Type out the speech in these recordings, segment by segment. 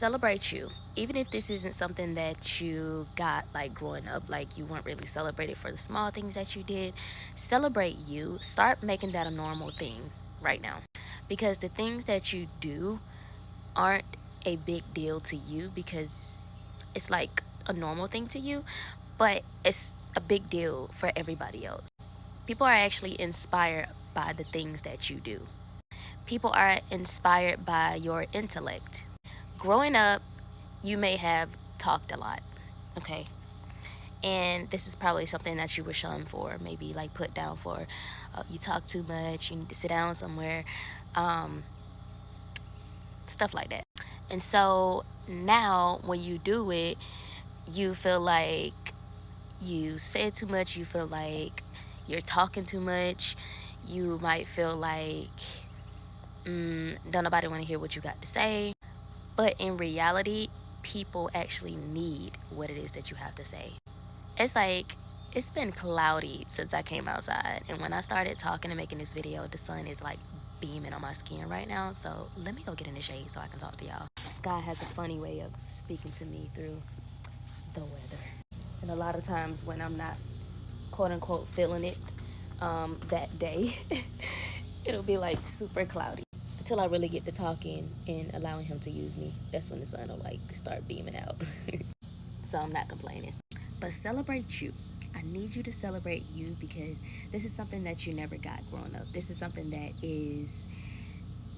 celebrate you. Even if this isn't something that you got like growing up, like you weren't really celebrated for the small things that you did, celebrate you. Start making that a normal thing right now. Because the things that you do aren't a big deal to you because it's like a normal thing to you, but it's a big deal for everybody else. People are actually inspired by the things that you do. People are inspired by your intellect. Growing up, you may have talked a lot, okay? And this is probably something that you were shunned for, maybe like put down for. You talk too much, you need to sit down somewhere, um, stuff like that. And so now when you do it, you feel like you said too much, you feel like you're talking too much, you might feel like don't nobody want to hear what you got to say. But in reality, people actually need what it is that you have to say. It's like it's been cloudy since I came outside, and when I started talking and making this video, the sun is like beaming on my skin right now. So let me go get in the shade so I can talk to y'all. God has a funny way of speaking to me through the weather, and a lot of times when I'm not quote unquote feeling it that day, it'll be like super cloudy until I really get to talking and allowing him to use me. That's when the sun will like start beaming out. So I'm not complaining. But celebrate you. I need you to celebrate you because this is something that you never got growing up. This is something that is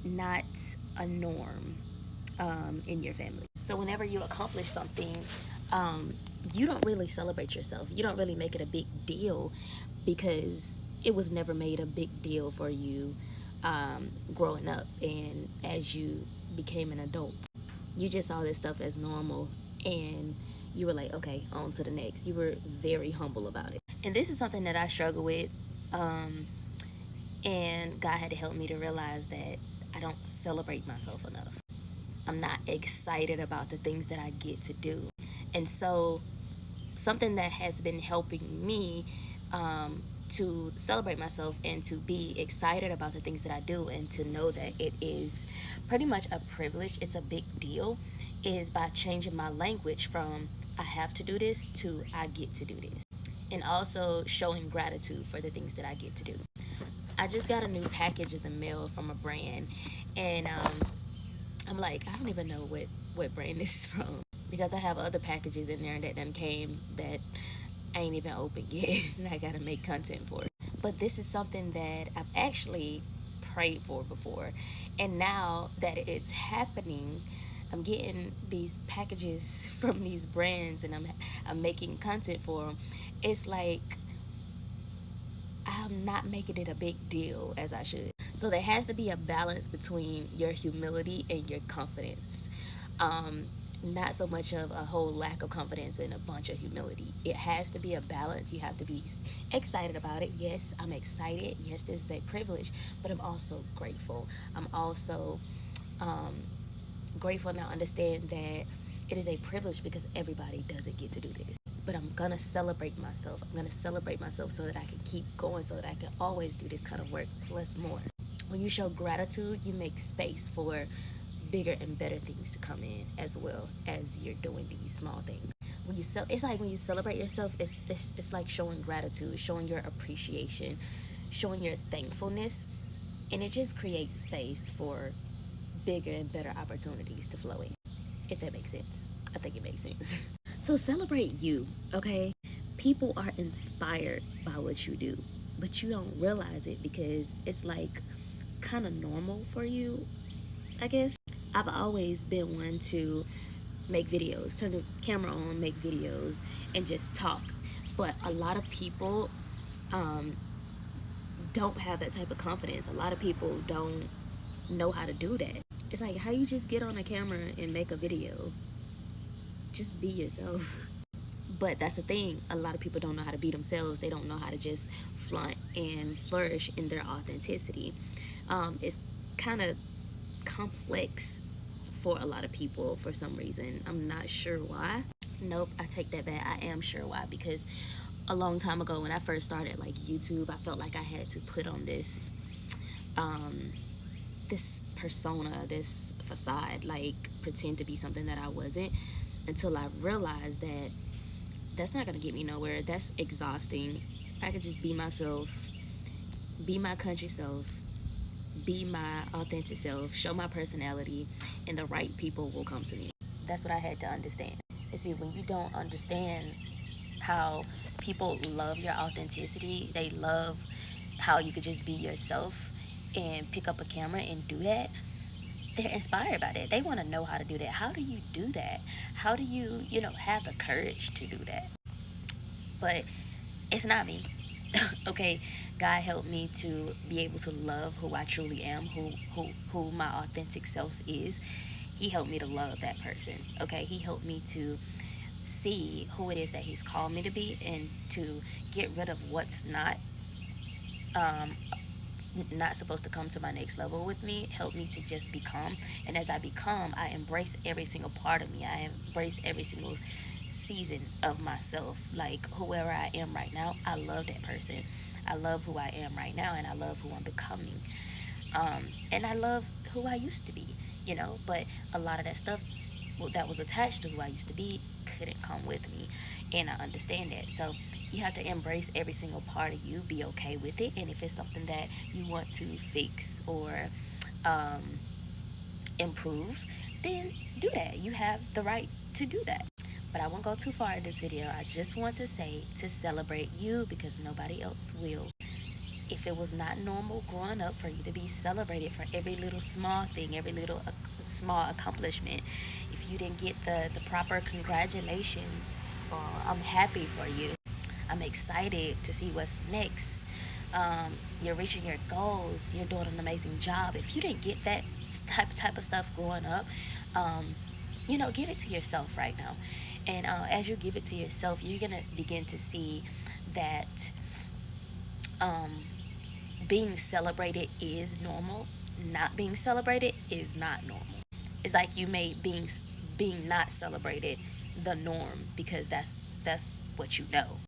not a norm in your family. So whenever you accomplish something, you don't really celebrate yourself. You don't really make it a big deal because it was never made a big deal for you growing up, and as you became an adult, you just saw this stuff as normal, and you were like, okay, on to the next. You were very humble about it. And this is something that I struggle with, and God had to help me to realize that I don't celebrate myself enough. I'm not excited about the things that I get to do. And so something that has been helping me to celebrate myself and to be excited about the things that I do and to know that it is pretty much a privilege, it's a big deal, is by changing my language from I have to do this to I get to do this. And also showing gratitude for the things that I get to do. I just got a new package in the mail from a brand, and I'm like, I don't even know what brand this is from because I have other packages in there that done came that I ain't even opened yet and I gotta make content for it. But this is something that I've actually prayed for before, and now that it's happening, I'm getting these packages from these brands and I'm making content for them. It's like I'm not making it a big deal as I should. So there has to be a balance between your humility and your confidence. Not so much of a whole lack of confidence and a bunch of humility. It has to be a balance. You have to be excited about it. Yes, I'm excited. Yes, this is a privilege, but I'm also grateful. I'm also grateful, and I understand that it is a privilege because everybody doesn't get to do this. But I'm gonna celebrate myself. I'm gonna celebrate myself so that I can keep going, so that I can always do this kind of work plus more. When you show gratitude, you make space for bigger and better things to come in, as well as you're doing these small things. When you it's like when you celebrate yourself, it's like showing gratitude, showing your appreciation, showing your thankfulness, and it just creates space for bigger and better opportunities to flow in. If that makes sense. I think it makes sense. So celebrate you, okay? People are inspired by what you do, but you don't realize it because it's like kind of normal for you, I guess. I've always been one to make videos, turn the camera on, make videos, and just talk. But a lot of people don't have that type of confidence. A lot of people don't know how to do that. It's like, how you just get on a camera and make a video? Just be yourself. But that's the thing. A lot of people don't know how to be themselves. They don't know how to just flaunt and flourish in their authenticity. It's kind of complex for a lot of people for some reason. I'm not sure why. Nope, I take that back. I am sure why, because a long time ago when I first started like YouTube, I felt like I had to put on this this persona, this facade, like pretend to be something that I wasn't, until I realized that that's not gonna get me nowhere. That's exhausting. I could just be myself, be my country self, be my authentic self, show my personality, and the right people will come to me. That's what I had to understand. And see, when you don't understand how people love your authenticity, they love how you could just be yourself and pick up a camera and do that, they're inspired by that. They want to know how to do that. How do you do that? How do you, have the courage to do that? But it's not me. Okay, God helped me to be able to love who I truly am, who my authentic self is. He helped me to love that person. Okay, he helped me to see who it is that he's called me to be, and to get rid of what's um, not supposed to come to my next level with me. Help me to just become. And as I become, I embrace every single part of me. I embrace every single season of myself. Like whoever I am right now, I love that person. I love who I am right now, and I love who I'm becoming. And I love who I used to be, but a lot of that stuff that was attached to who I used to be couldn't come with me. And I understand that. So you have to embrace every single part of you, be okay with it. And if it's something that you want to fix or improve, then do that. You have the right to do that. But I won't go too far in this video. I just want to say to celebrate you, because nobody else will. If it was not normal growing up for you to be celebrated for every little small thing, every little small accomplishment, if you didn't get the proper congratulations, I'm happy for you. I'm excited to see what's next. You're reaching your goals. You're doing an amazing job. If you didn't get that type of stuff growing up, give it to yourself right now. And as you give it to yourself, you're gonna begin to see that being celebrated is normal. Not being celebrated is not normal. It's like you made being not celebrated the norm, because that's what you know.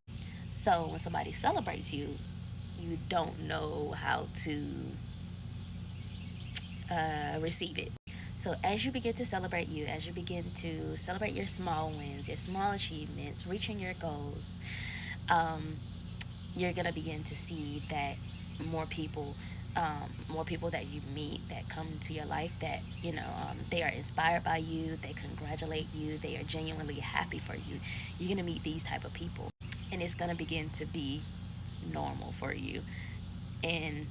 So when somebody celebrates you, you don't know how to receive it. So as you begin to celebrate you, as you begin to celebrate your small wins, your small achievements, reaching your goals, you're gonna begin to see that more people that you meet, that come into your life, that they are inspired by you, they congratulate you, they are genuinely happy for you. You're gonna meet these type of people, and it's gonna begin to be normal for you and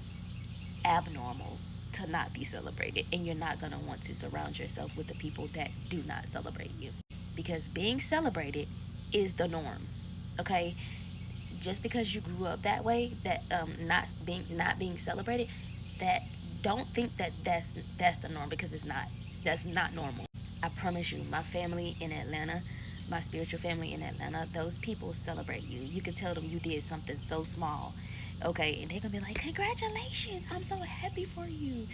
abnormal to not be celebrated. And you're not gonna want to surround yourself with the people that do not celebrate you, because being celebrated is the norm. Okay, just because you grew up that way, that not being celebrated, that don't think that that's the norm, because it's not. That's not normal. I promise you, my family in Atlanta, my spiritual family in Atlanta, those people celebrate you. You can tell them you did something so small, okay, and they're gonna be like, congratulations, I'm so happy for you,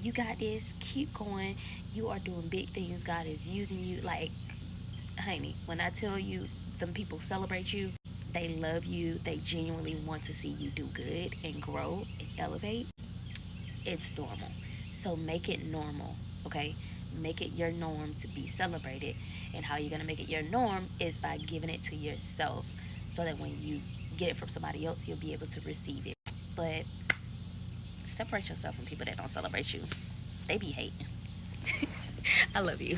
you got this, keep going, you are doing big things, God is using you. Like, honey, when I tell you them people celebrate you, they love you, they genuinely want to see you do good and grow and elevate. It's normal. So make it normal, okay? Make it your norm to be celebrated. And how you're going to make it your norm is by giving it to yourself, so that when you get it from somebody else, you'll be able to receive it. But separate yourself from people that don't celebrate you. They be hating. I love you.